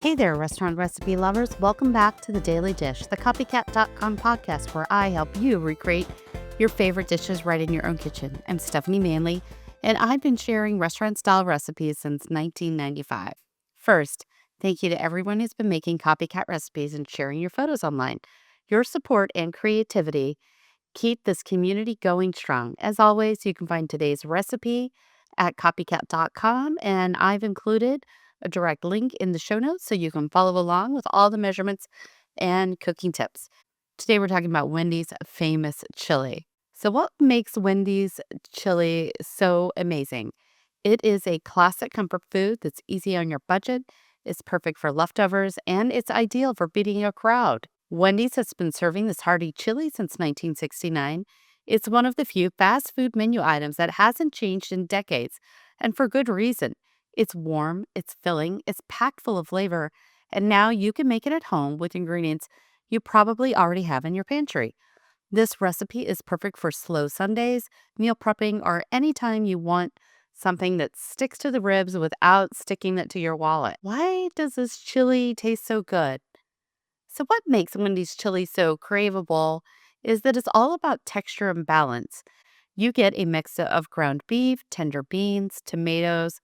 Hey there, restaurant recipe lovers. Welcome back to The Daily Dish, the copycat.com podcast where I help you recreate your favorite dishes right in your own kitchen. I'm Stephanie Manley, and I've been sharing restaurant-style recipes since 1995. First, thank you to everyone who's been making copycat recipes and sharing your photos online. Your support and creativity keep this community going strong. As always, you can find today's recipe at copycat.com, and I've included a direct link in the show notes so you can follow along with all the measurements and cooking tips. Today, we're talking about Wendy's famous chili. So, what makes Wendy's chili so amazing? It is a classic comfort food that's easy on your budget, it's perfect for leftovers, and it's ideal for feeding a crowd. Wendy's has been serving this hearty chili since 1969. It's one of the few fast food menu items that hasn't changed in decades, and for good reason. It's warm, it's filling, it's packed full of flavor, and now you can make it at home with ingredients you probably already have in your pantry. This recipe is perfect for slow Sundays, meal prepping, or anytime you want something that sticks to the ribs without sticking it to your wallet. Why does this chili taste so good? So, what makes Wendy's chili so craveable is that it's all about texture and balance. You get a mix of ground beef, tender beans, tomatoes,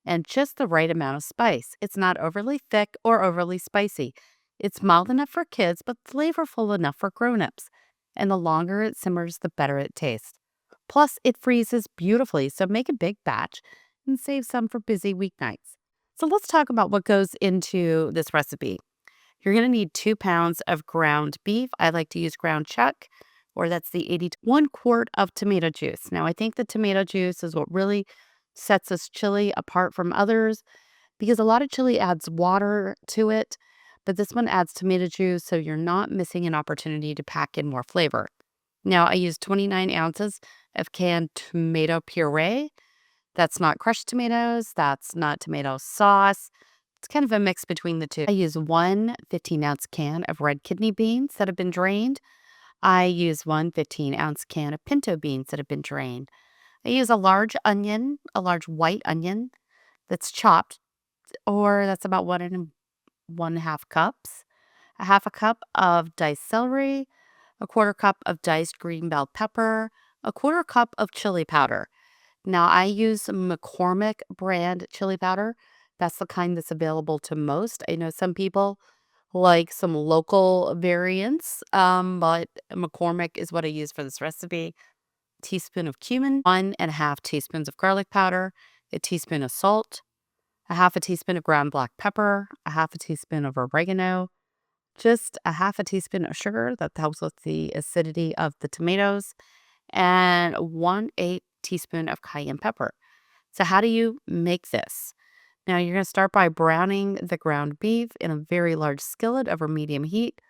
and just the right amount of spice. It's not overly thick or overly spicy. It's mild enough for kids, but flavorful enough for grown-ups. And the longer it simmers, the better it tastes. Plus, it freezes beautifully, so make a big batch and save some for busy weeknights. So let's talk about what goes into this recipe. You're going to need 2 pounds of ground beef. I like to use ground chuck, or that's the 80 to 1 quart of tomato juice. Now, I think the tomato juice is what really sets this chili apart from others because a lot of chili adds water to it, but this one adds tomato juice, so you're not missing an opportunity to pack in more flavor. Now, I use 29 ounces of canned tomato puree. That's not crushed tomatoes, that's not tomato sauce. It's kind of a mix between the two. I use one 15-ounce can of red kidney beans that have been drained. I use one 15-ounce can of pinto beans that have been drained. I use a large onion, a large white onion that's chopped, or that's about 1.5 cups. A half a cup of diced celery, a quarter cup of diced green bell pepper, a quarter cup of chili powder. Now, I use McCormick brand chili powder. That's the kind that's available to most. I know some people like some local variants, but McCormick is what I use for this recipe. Teaspoon of cumin, 1.5 teaspoons of garlic powder, a teaspoon of salt, a half a teaspoon of ground black pepper, a half a teaspoon of oregano, just a half a teaspoon of sugar that helps with the acidity of the tomatoes, and 1/8 teaspoon of cayenne pepper. So how do you make this? Now you're going to start by browning the ground beef in a very large skillet over medium heat.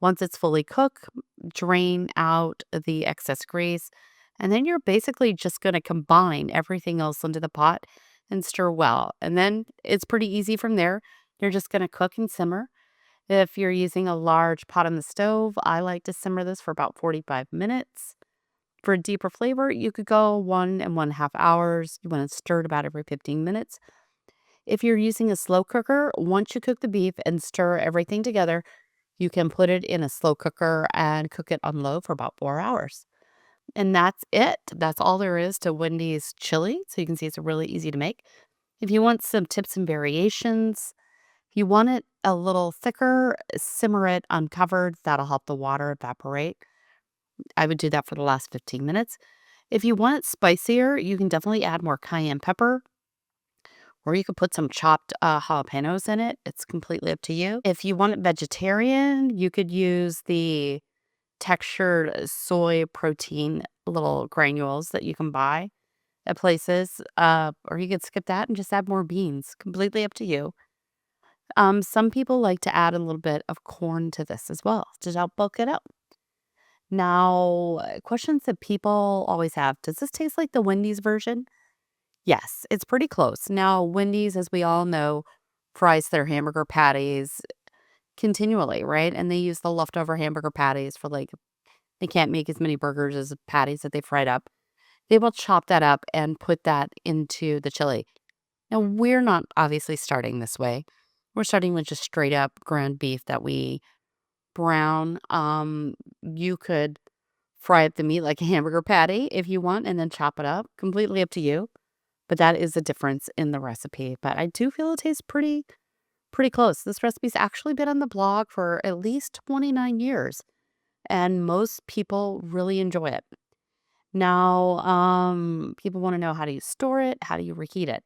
Once it's fully cooked, drain out the excess grease, and then you're basically just going to combine everything else into the pot and stir well. And then it's pretty easy from there. You're just going to cook and simmer. If you're using a large pot on the stove, I like to simmer this for about 45 minutes. For a deeper flavor, you could go 1.5 hours. You want to stir it about every 15 minutes. If you're using a slow cooker, once you cook the beef and stir everything together, you can put it in a slow cooker and cook it on low for about 4 hours. And that's it. That's all there is to Wendy's chili. So you can see it's really easy to make. If you want some tips and variations, if you want it a little thicker, simmer it uncovered. That'll help the water evaporate. I would do that for the last 15 minutes. If you want it spicier, you can definitely add more cayenne pepper, or you could put some chopped jalapenos in it. It's completely up to you. If you want it vegetarian, you could use the textured soy protein little granules that you can buy at places, or you could skip that and just add more beans. Completely up to you. Some people like to add a little bit of corn to this as well to help bulk it up. Now, questions that people always have: does this taste like the Wendy's version? Yes, it's pretty close. Now, Wendy's, as we all know, fries their hamburger patties continually, right? And they use the leftover hamburger patties for like, they can't make as many burgers as patties that they fried up. They will chop that up and put that into the chili. Now, we're not obviously starting this way. We're starting with just straight up ground beef that we brown. You could fry up the meat like a hamburger patty if you want and then chop it up. Completely up to you. But that is the difference in the recipe. But I do feel it tastes pretty close. This recipe's actually been on the blog for at least 29 years, and most people really enjoy it. Now, people want to know, how do you store it? How do you reheat it?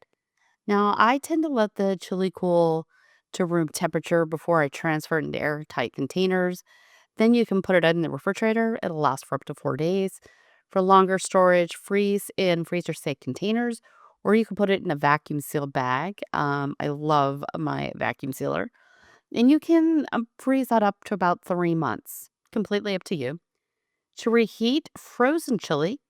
Now, I tend to let the chili cool to room temperature before I transfer it into airtight containers. Then you can put it in the refrigerator. It'll last for up to 4 days. For longer storage, freeze in freezer safe containers, or you can put it in a vacuum sealed bag. I love my vacuum sealer. And you can freeze that up to about 3 months. Completely up to you. To reheat frozen chili,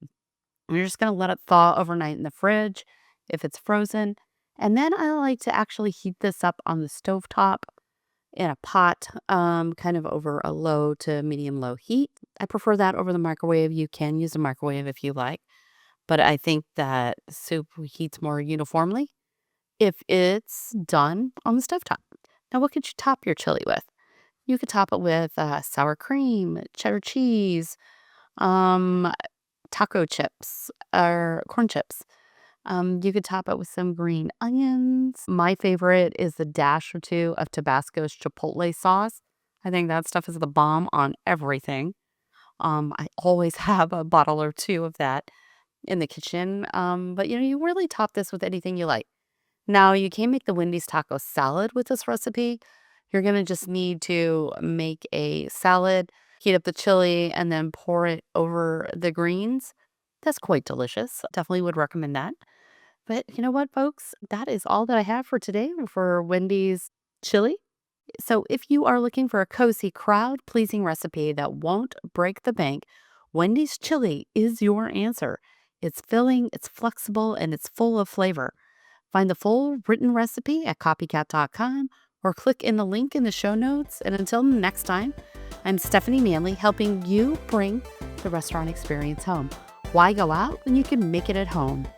you're just going to let it thaw overnight in the fridge if it's frozen. And then I like to actually heat this up on the stovetop in a pot, kind of over a low to medium low heat. I prefer that over the microwave. You can use a microwave if you like, but I think that soup heats more uniformly if it's done on the stovetop. Now, what could you top your chili with? You could top it with sour cream, cheddar cheese, um, taco chips, or corn chips. You could top it with some green onions. My favorite is a dash or two of Tabasco's chipotle sauce. I think that stuff is the bomb on everything. I always have a bottle or two of that in the kitchen. But you really top this with anything you like. Now, you can make the Wendy's taco salad with this recipe. You're going to just need to make a salad, heat up the chili, and then pour it over the greens. That's quite delicious. Definitely would recommend that. But you know what, folks? That is all that I have for today for Wendy's chili. So if you are looking for a cozy, crowd pleasing recipe that won't break the bank, Wendy's chili is your answer. It's filling, it's flexible, and it's full of flavor. Find the full written recipe at copycat.com or click in the link in the show notes. And until next time, I'm Stephanie Manley, helping you bring the restaurant experience home. Why go out when you can make it at home?